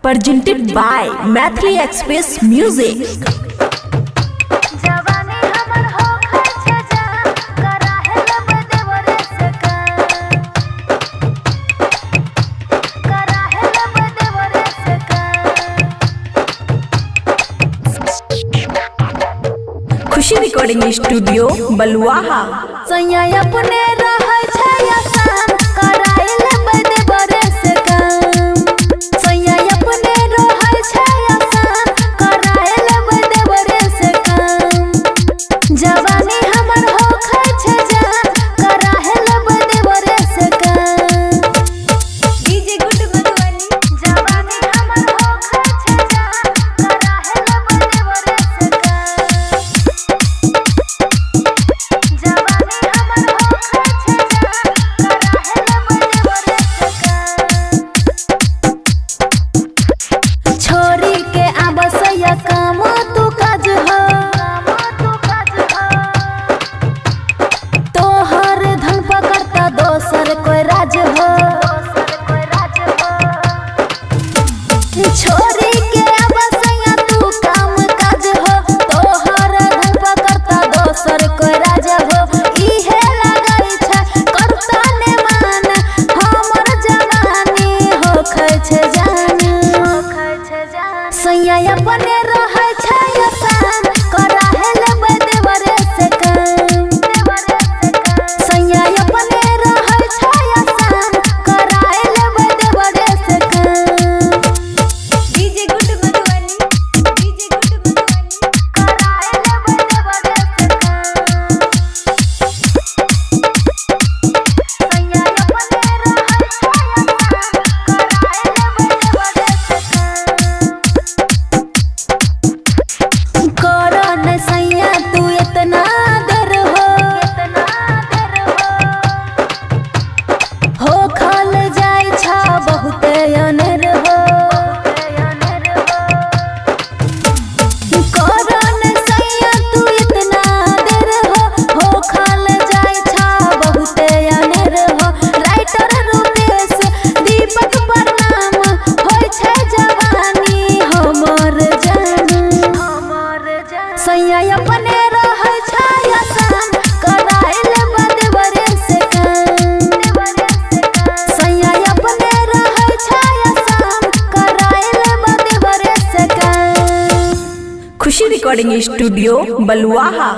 presented by Mathli Express Music. Khushi recording studio Baluaha. सैया अपने रहै छै आसान कराइले बदे बरस काम। सैया अपने रहै छै आसान कराइले बदे बरस काम। जवानी हमर होखै छै जान कराइले बदे बरस काम। डीजे गुड मधुबनी जवानी हमर होखै छै जान कराइले बदे बरस काम। छोरी के आबसैया काम तू काज हो तोहर धन पकड़ता दोसर कोई राज हो। छोरी के आबसैया तू काम काज हो तोहर धन पकड़ता दोसर कोई राज हो। इहे लागै छै करता ने मान हमर जवानी होखै छै जान। सैया अपने रहै छै आसान कराइले बदे बरस काम। सैया अपने रहै छै आसान कराइले बदे बरस काम। डीजे गुड मधुबनी कराइले बदे बरस काम। सैया अपने रहै छै आसान कराइले बदे बरस काम। करो न सैया तू इतना डर हो खल जाय छा बहुत अनर हो। करो न सैया तू इतना डर हो खल जाय छा बहुत अनर हो। राइटर रूपेश दीपक प्रणाम होय छै जवानी हमर जान। सैया अपने रहै छै आसान कराइले बदे बरस काम। सैया अपने रहै छै आसान कराइले बदे बरस काम। खुशी रिकॉर्डिंग स्टूडियो बलुआहा।